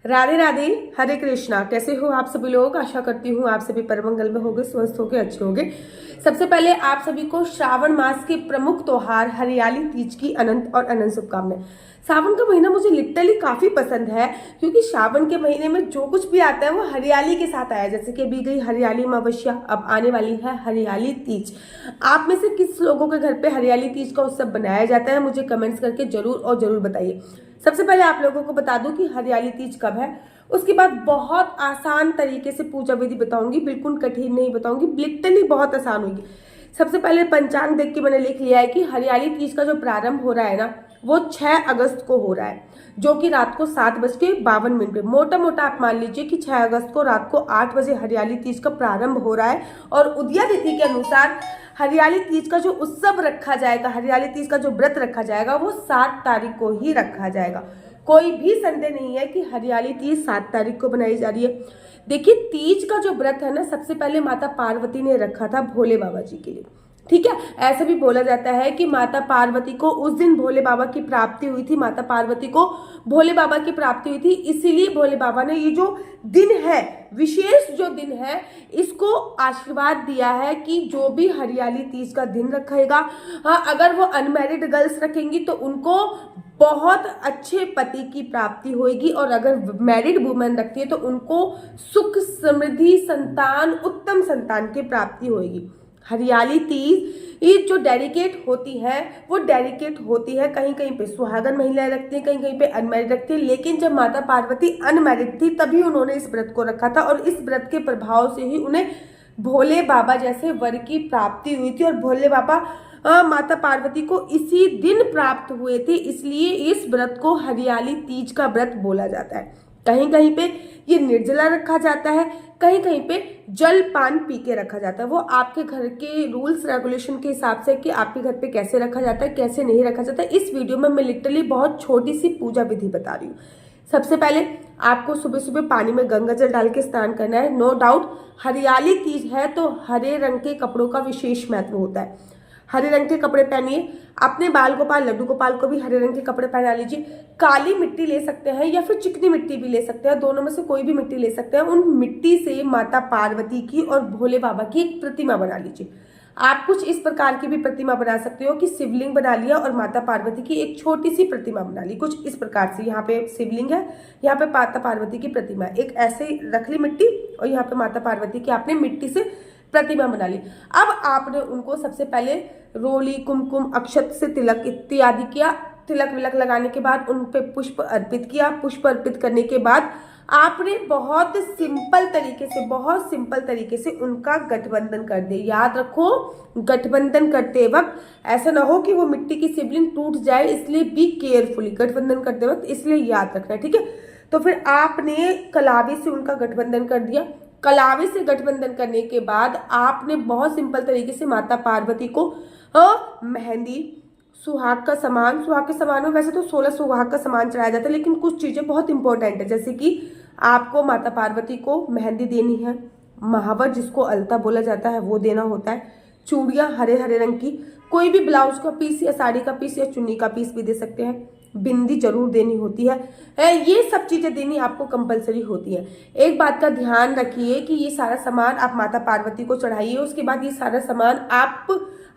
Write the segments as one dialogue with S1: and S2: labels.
S1: राधे राधे, हरे कृष्णा। कैसे हो आप सभी लोग? आशा करती हूँ आप सभी परमंगल में होंगे, स्वस्थ होंगे, अच्छे होंगे। सबसे पहले आप सभी को श्रावण मास के प्रमुख त्योहार हरियाली तीज की अनंत और अनंत शुभकामनाएं। सावन का महीना मुझे लिटरली काफी पसंद है, क्योंकि श्रावण के महीने में जो कुछ भी आता है वो हरियाली के साथ आया। जैसे कि अभी गई हरियाली अमावस्या, अब आने वाली है हरियाली तीज। आप में से किस लोगों के घर पे हरियाली तीज का उत्सव बनाया जाता है, मुझे कमेंट्स करके जरूर और जरूर बताइए। सबसे पहले आप लोगों को बता दूं कि हरियाली तीज कब है। उसके बाद बहुत आसान तरीके से पूजा विधि बताऊंगी, बिल्कुल कठिन नहीं बताऊंगी, लिटरली बहुत आसान होगी। सबसे पहले पंचांग देख के मैंने लिख लिया है कि हरियाली तीज का जो प्रारंभ हो रहा है ना, वो 6 अगस्त को हो रहा है, जो कि रात को 7:52 पे। मोटा मोटा आप मान लीजिए कि 6 अगस्त को रात को 8 बजे हरियाली तीज का प्रारंभ हो रहा है। और उदया तिथि के अनुसार हरियाली तीज का जो उत्सव रखा जाएगा, हरियाली तीज का जो व्रत रखा जाएगा, वो 7 तारीख को ही रखा जाएगा। कोई भी संदेह नहीं है कि हरियाली तीज 7 तारीख को बनाई जा रही है। देखिए, तीज का जो व्रत है ना, सबसे पहले माता पार्वती ने रखा था भोले बाबा जी के लिए। ठीक है, ऐसा भी बोला जाता है कि माता पार्वती को उस दिन भोले बाबा की प्राप्ति हुई थी, माता पार्वती को भोले बाबा की प्राप्ति हुई थी, इसीलिए भोले बाबा ने ये जो दिन है, विशेष जो दिन है, इसको आशीर्वाद दिया है कि जो भी हरियाली तीज का दिन रखेगा, हाँ, अगर वो अनमैरिड गर्ल्स रखेंगी तो उनको बहुत अच्छे पति की प्राप्ति होगी, और अगर मैरिड वुमेन रखती है तो उनको सुख समृद्धि संतान, उत्तम संतान की प्राप्ति होगी। हरियाली तीज ये जो डेडिकेट होती है, वो डेडिकेट होती है कहीं कहीं पे सुहागन महिलाएं रखती हैं, कहीं कहीं पे अनमैरिड रखती है। लेकिन जब माता पार्वती अनमैरिड थी तभी उन्होंने इस व्रत को रखा था, और इस व्रत के प्रभाव से ही उन्हें भोले बाबा जैसे वर की प्राप्ति हुई थी। और भोले बाबा माता पार्वती को इसी दिन प्राप्त हुए थे, इसलिए इस व्रत को हरियाली तीज का व्रत बोला जाता है। कहीं कहीं पे ये निर्जला रखा जाता है, कहीं कहीं पे जल पान पी के रखा जाता है। वो आपके घर के रूल्स रेगुलेशन के हिसाब से कि आपके घर पे कैसे रखा जाता है, कैसे नहीं रखा जाता है। इस वीडियो में मैं लिटरली बहुत छोटी सी पूजा विधि बता रही हूँ। सबसे पहले आपको सुबह सुबह पानी में गंगा जल डाल के स्नान करना है। नो डाउट, हरियाली तीज है तो हरे रंग के कपड़ों का विशेष महत्व होता है। हरे रंग के कपड़े पहनिए। अपने बाल गोपाल लड्डू गोपाल को भी हरे रंग के कपड़े पहना लीजिए। काली मिट्टी ले सकते हैं या फिर चिकनी मिट्टी भी ले सकते हैं, दोनों में से कोई भी मिट्टी ले सकते हैं। उन मिट्टी से माता पार्वती की और भोले बाबा की एक प्रतिमा बना लीजिए। आप कुछ इस प्रकार की भी प्रतिमा बना सकते हो कि शिवलिंग बना लिया और माता पार्वती की एक छोटी सी प्रतिमा बना ली, कुछ इस प्रकार से। यहाँ पे शिवलिंग है, यहाँ पे माता पार्वती की प्रतिमा है, एक ऐसे रख ली मिट्टी, और यहाँ पे माता पार्वती की आपने मिट्टी से प्रतिमा बना ली। अब आपने उनको सबसे पहले रोली, कुमकुम, अक्षत से तिलक इत्यादि किया। तिलक विलक लगाने के बाद उन पे पुष्प अर्पित किया। पुष्प अर्पित करने के बाद आपने बहुत सिंपल तरीके से उनका गठबंधन कर दिया। याद रखो, गठबंधन करते वक्त ऐसा ना हो कि वो मिट्टी की शिवलिंग टूट जाए, इसलिए बी केयरफुली गठबंधन करते वक्त, इसलिए याद रखना है। ठीक है, तो फिर आपने कलावे से उनका गठबंधन कर दिया। कलावे से गठबंधन करने के बाद आपने बहुत सिंपल तरीके से माता पार्वती को मेहंदी, सुहाग का सामान, सुहाग के सामान में वैसे तो 16 सुहाग का सामान चढ़ाया जाता है, लेकिन कुछ चीजें बहुत इंपॉर्टेंट है। जैसे कि आपको माता पार्वती को मेहंदी देनी है, महावर जिसको अलता बोला जाता है वो देना होता है, चूड़ियां हरे हरे रंग की, कोई भी ब्लाउज का पीस या साड़ी का पीस या चुन्नी का पीस भी दे सकते हैं, बिंदी जरूर देनी होती है। ये सब चीजें देनी आपको कंपलसरी होती है। एक बात का ध्यान रखिए कि ये सारा सामान आप माता पार्वती को चढ़ाइए। उसके बाद ये सारा सामान आप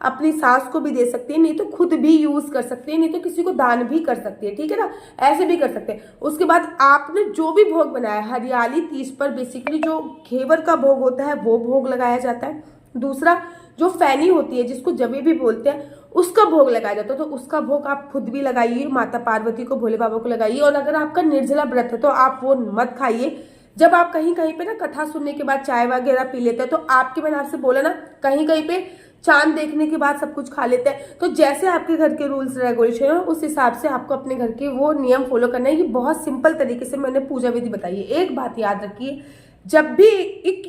S1: अपनी सास को भी दे सकते हैं, नहीं तो खुद भी यूज कर सकते हैं, नहीं तो किसी को दान भी कर सकते हैं। ठीक है ना, ऐसे भी कर सकते हैं। उसके बाद आपने जो भी भोग बनाया, हरियाली तीज पर बेसिकली जो घेवर का भोग होता है वो भोग लगाया जाता है। दूसरा, जो फैनी होती है जिसको जबे भी बोलते हैं, उसका भोग लगाया जाता है, तो उसका भोग आप खुद भी लगाइए, माता पार्वती को, भोले बाबा को लगाइए। और अगर आपका निर्जला व्रत है तो आप वो मत खाइए। जब आप कहीं कहीं पे ना कथा सुनने के बाद चाय वगैरह पी लेते हैं, तो आपके, मैंने आपसे बोला ना, कहीं कहीं पे चांद देखने के बाद सब कुछ खा लेते हैं। तो जैसे आपके घर के रूल्स रेगुलेशन है, उस हिसाब से आपको अपने घर के वो नियम फॉलो करना है। ये बहुत सिंपल तरीके से मैंने पूजा विधि बताई है। एक बात याद रखिए, जब भी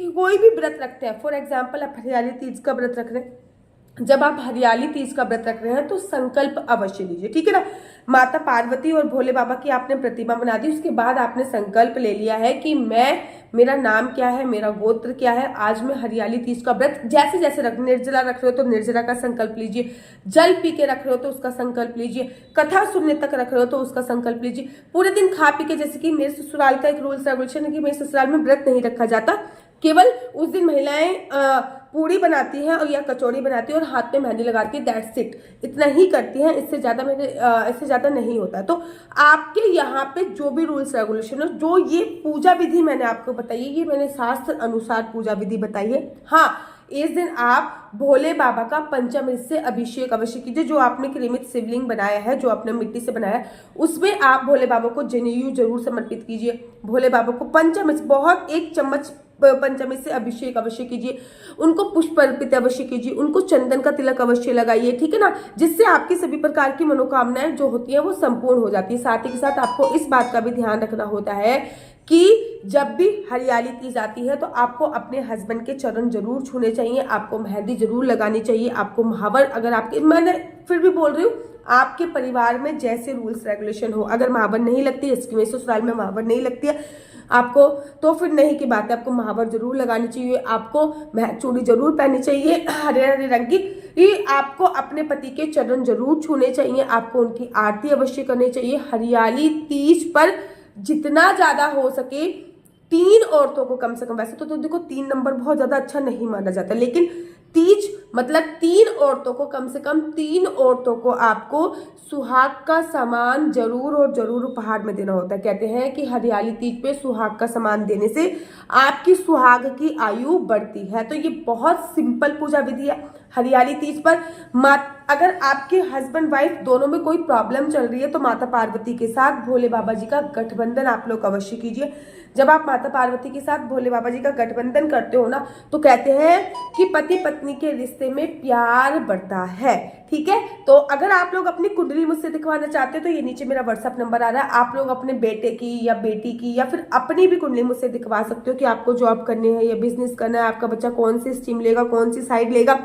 S1: कोई भी व्रत रखते हैं, फॉर एग्जाम्पल आप हरियाली तीज का व्रत रख रहे हैं, जब आप हरियाली तीज का व्रत रख रहे हैं तो संकल्प अवश्य लीजिए। ठीक है ना, माता पार्वती और भोले बाबा की आपने प्रतिमा बना दी, उसके बाद आपने संकल्प ले लिया है कि मैं मेरा नाम क्या है, मेरा गोत्र क्या है, आज मैं हरियाली तीज का व्रत जैसे जैसे निर्जला रख रहे हो तो निर्जला का संकल्प लीजिए, जल पी के रख रहे हो तो उसका संकल्प लीजिए, कथा सुनने तक रख रहे हो तो उसका संकल्प लीजिए। पूरे दिन खा पी के, जैसे कि मेरे ससुराल का एक रूल्स रेगुलेशन है कि मेरे ससुराल में व्रत नहीं रखा जाता, केवल उस दिन महिलाएं पूड़ी बनाती हैं और या कचौड़ी बनाती है और हाथ में मेहंदी लगाती है, दैट्स इट, इतना ही करती हैं, इससे ज़्यादा नहीं होता। तो आपके यहाँ पे जो भी रूल्स रेगुलेशन हो, जो ये पूजा विधि मैंने आपको बताई है, ये मैंने शास्त्र अनुसार पूजा विधि बताई है। हाँ, इस दिन आप भोले बाबा का पंचामृत से अभिषेक अवश्य कीजिए। जो आपने क्रीमित शिवलिंग बनाया है, जो आपने मिट्टी से बनाया है, उसमें आप भोले बाबा को जनेऊ जरूर समर्पित कीजिए। भोले बाबा को पंचामृत, बहुत 1 चम्मच पंचामृत से अभिषेक अवश्य कीजिए, उनको पुष्प अर्पित अवश्य कीजिए, उनको चंदन का तिलक अवश्य लगाइए, ठीक है ना, जिससे आपकी सभी प्रकार की मनोकामनाएं जो होती है वो संपूर्ण हो जाती है। साथ ही के साथ आपको इस बात का भी ध्यान रखना होता है कि जब भी हरियाली तीज आती है तो आपको अपने हस्बैंड के चरण जरूर छूने चाहिए, आपको मेहंदी जरूर लगानी चाहिए, आपको महावर, अगर आपके, मैंने फिर भी बोल रही हूँ, आपके परिवार में जैसे रूल्स रेगुलेशन हो, अगर महावर नहीं लगती है, इसकी मेरे ससुराल में महावर नहीं लगती है आपको, तो फिर नहीं की बात है, आपको महावर जरूर लगानी चाहिए, आपको चूड़ी जरूर पहननी चाहिए हरे हरे रंग की, आपको अपने पति के चरण जरूर छूने चाहिए, आपको उनकी आरती अवश्य करनी चाहिए। हरियाली तीज पर जितना ज्यादा हो सके 3 औरतों को कम से कम, वैसे तो देखो 3 नंबर बहुत ज्यादा अच्छा नहीं माना जाता, लेकिन तीज मतलब 3 औरतों को, कम से कम 3 औरतों को आपको सुहाग का सामान जरूर और जरूर उपहार में देना होता है। कहते हैं कि हरियाली तीज पे सुहाग का सामान देने से आपकी सुहाग की आयु बढ़ती है। तो ये बहुत सिंपल पूजा विधि है। हरियाली तीज पर अगर आपके हस्बैंड वाइफ दोनों में कोई प्रॉब्लम चल रही है तो माता पार्वती के साथ भोले बाबा जी का गठबंधन आप लोग अवश्य कीजिए। जब आप माता पार्वती के साथ भोले बाबा जी का गठबंधन करते हो ना, तो कहते हैं कि पति पत्नी के रिश्ते में प्यार बढ़ता है, ठीक है। तो अगर आप लोग अपनी कुंडली मुझसे दिखवाना चाहते हो तो ये नीचे मेरा व्हाट्सएप नंबर आ रहा है, आप लोग अपने बेटे की या बेटी की या फिर अपनी भी कुंडली मुझसे दिखवा सकते हो कि आपको जॉब करनी है या बिजनेस करना है, आपका बच्चा कौन सी स्ट्रीम लेगा, कौन सी साइड लेगा,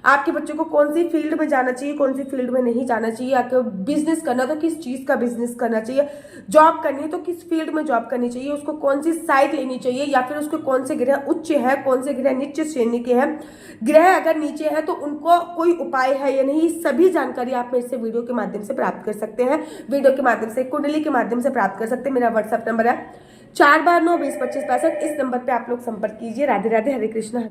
S1: आपके बच्चों को कौन सी फील्ड में जाना चाहिए, कौन सी फील्ड में नहीं जाना चाहिए, आपको बिजनेस करना तो किस चीज का बिजनेस करना चाहिए, जॉब करनी है तो किस फील्ड में जॉब करनी चाहिए, उसको कौन सी साइट लेनी चाहिए, या फिर उसके कौन से ग्रह उच्च है, कौन से ग्रह नीचे श्रेणी के हैं, ग्रह अगर नीचे है तो उनको कोई उपाय है या नहीं, सभी जानकारी आप मेरे से वीडियो के माध्यम से प्राप्त कर सकते हैं, वीडियो के माध्यम से, कुंडली के माध्यम से प्राप्त कर सकते हैं। मेरा व्हाट्सएप नंबर है 4 बार 9 20 25 65। इस नंबर पे आप लोग संपर्क कीजिए। राधे राधे, हरे कृष्णा।